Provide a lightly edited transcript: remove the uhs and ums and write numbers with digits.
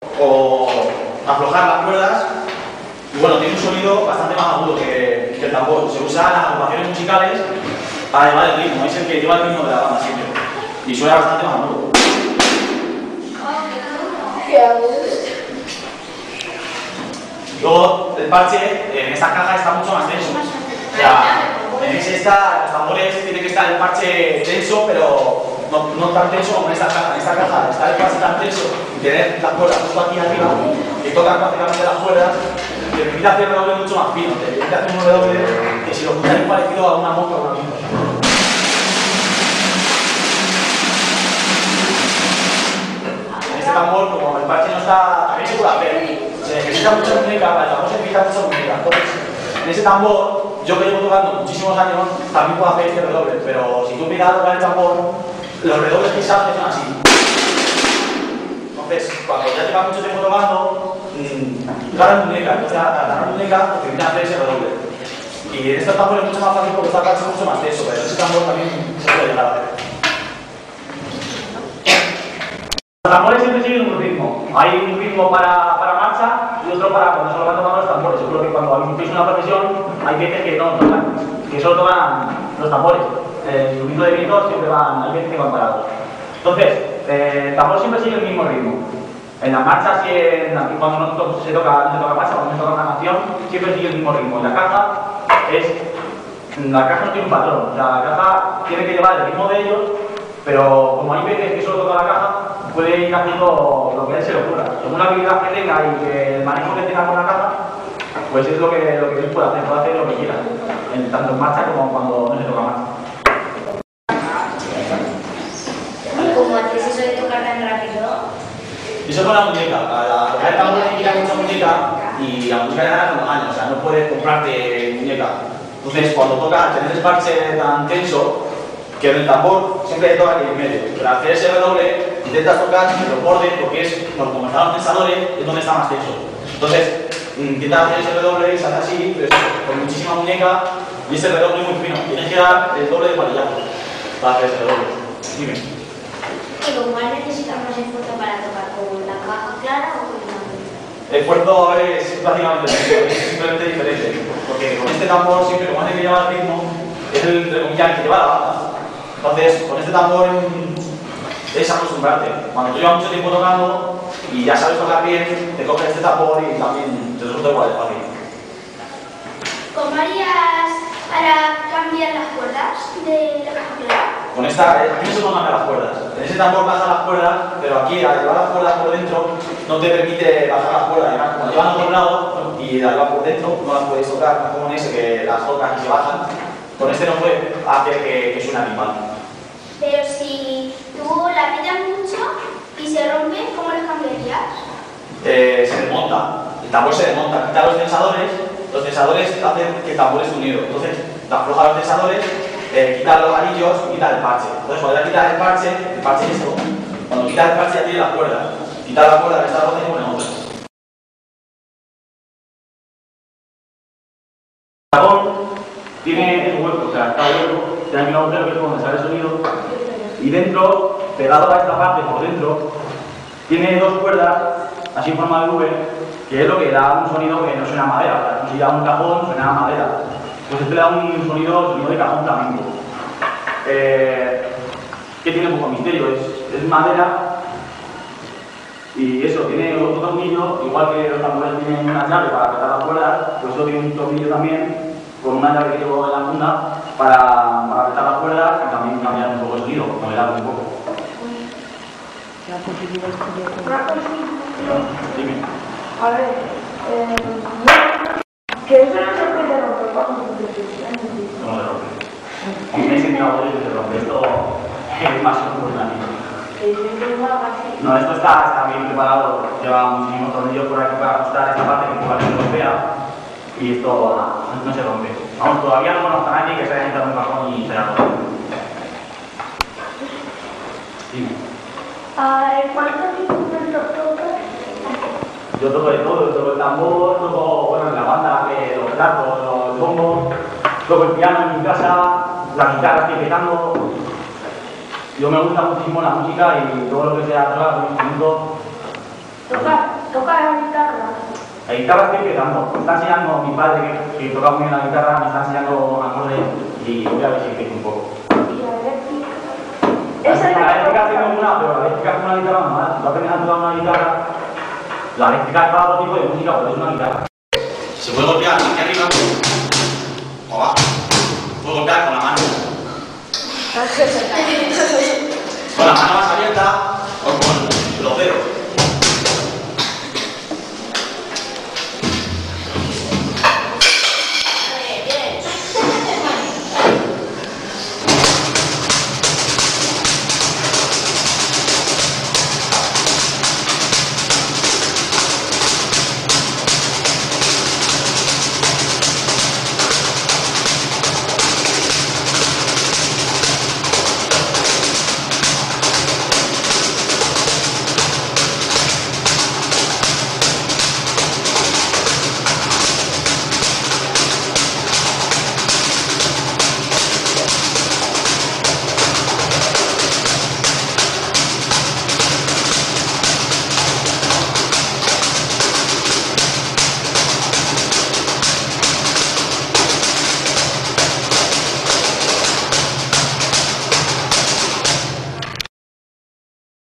o aflojar las cuerdas. Y bueno, tiene un sonido bastante más agudo que el tambor. Se usa en las agrupaciones musicales para llevar el ritmo. Es el que lleva el ritmo de la banda siempre. Y suena bastante más agudo. Luego, el parche en esta caja está mucho más tenso. O sea, en los tambores tiene que estar el parche tenso, pero no tan tenso como en esta caja. En esta caja está el parche tan tenso y tener las cuerdas justo aquí arriba, que tocan prácticamente las cuerdas, te permite hacer un redoble mucho más fino. Te permite hacer un redoble que si lo escuchas es parecido a una mosca o una pinza. En este tambor, como el parche no está, también se puede hacer. Se necesita mucha muñeca, para el tambor se necesita mucha muñeca. Entonces, en ese tambor, yo que llevo tocando muchísimos años, también puedo hacer este redoble, pero si tú empiezas a tocar el tambor, los redobles que sabes son así. Entonces, cuando ya llevas mucho tiempo tocando, ganas muñeca, entonces al ganar muñeca, te permite hacer ese redoble. Y en este tambor es mucho más fácil porque esta parte es mucho más tenso, pero en ese tambor también se puede llegar a hacer. Los tambores siempre siguen un ritmo. Hay un ritmo para marcha y otro para cuando solo van tocando los tambores. Seguro que cuando hacéis una profesión hay veces que no tocan, que solo tocan los tambores. El ritmo de vientos siempre van, hay veces que van parados. Entonces, el tambor siempre sigue el mismo ritmo. En las marchas, cuando no se toca marcha, cuando se toca una canción, siempre sigue el mismo ritmo. Y la caja no tiene un patrón. O sea, la caja tiene que llevar el ritmo de ellos, pero como hay veces que solo toca la caja, puede ir haciendo lo que a él se le ocurra. Según la habilidad que tenga y que el manejo que tenga con la caja, pues es lo que él puede hacer lo que quiera, tanto en marcha como cuando no se toca marcha. ¿Cómo haces eso de tocar tan rápido? Eso con la muñeca. Para tocar el tambor necesitas mucha muñeca y la música le gana con los años, o sea, no puedes comprarte muñeca. Entonces, cuando tocas, tener el parche tan tenso, que en el tambor siempre toca aquí en medio. Pero al hacer ese redoble, intentas tocar en los bordes, porque es, como están los tensadores, es donde está más tenso. Entonces, intentas hacer ese redoble y sale así, pues, con muchísima muñeca, y ese redoble muy fino. Tienes que dar el doble de varillazo para hacer ese redoble. Dime. ¿Y con cuál necesitas más esfuerzo para tocar? ¿Con la caja clara o con la muñeca? El esfuerzo es prácticamente simplemente diferente, porque con este tambor siempre, como hace que lleva el ritmo, es el que lleva la banda. Entonces, con este tambor es acostumbrarte. Cuando tú llevas mucho tiempo tocando y ya sabes tocar bien, te coges este tambor y también te resulta igual de fácil. ¿Cómo harías para cambiar las cuerdas de la caja clara? Con esta, aquí no se pueden cambiar las cuerdas. En ese tambor bajan las cuerdas, pero aquí al llevar las cuerdas por dentro no te permite bajar las cuerdas. Cuando llevan a otro lado y las llevan por dentro, no las puedes tocar, no como en ese que las tocas y se bajan. Con este no puedes hacer que suene animal. Pero si tú la metes mucho y se rompe, ¿cómo las cambiarías? Se desmonta, el tambor se desmonta, quita los tensadores hacen que el tambor esté unido. Entonces, afloja los tensadores, quita los anillos y quita el parche. Entonces, cuando ya quitas el parche es esto. Cuando quitas el parche ya tiene las cuerdas. Quita la cuerda que está rota y pone otra. El tambor tiene un hueco, o sea, está hueco, tiene aquí un agujero que es donde sale el sonido. Y dentro, pegado a esta parte por dentro, tiene dos cuerdas, así en forma de V, que es lo que da un sonido que no suena a madera. O sea, si da un cajón, suena a madera. Pues este le da un sonido de cajón flamenco. Que tiene poco misterio, es madera y eso, tiene otro tornillo, igual que los tambores tienen una llave para apretar las cuerdas, pues eso tiene un tornillo también, con una llave que llevo en la funda para apretar las cuerdas y también cambiar un poco el sonido, modelar un poco. Dime. A ver, que eso no se puede romper cuando se ¿Cómo se rompe? A mí me he sentado que se rompe esto es más importante. No, esto está bien preparado, lleva muchísimos tornillos por aquí para ajustar esta parte que igual se rompea y esto no se rompe. Vamos, todavía no conozco a nadie que se haya entrado en un cajón y se haya roto. Dime. ¿Cuántos instrumentos tocas? Yo toco de todo, yo toco el tambor, toco, bueno, en la banda, los platos, los bombos, toco el piano en mi casa, la guitarra estoy empezando. Yo me gusta muchísimo la música y todo lo que sea tocar un instrumento. ¿Tocar? toca la guitarra. La guitarra estoy empezando. Me está enseñando mi padre que toca muy bien la guitarra, me está enseñando acordes y voy a ver si empiezo un poco. Y la eléctrica. La Esa es eléctrica tengo una, pero la eléctrica es una guitarra normal. Si tú aprendes a tocar una guitarra, la eléctrica es para otro tipo de música, pero es una guitarra. Se puede golpear hacia arriba o abajo. Puedo golpear con la mano. Con la mano más allá.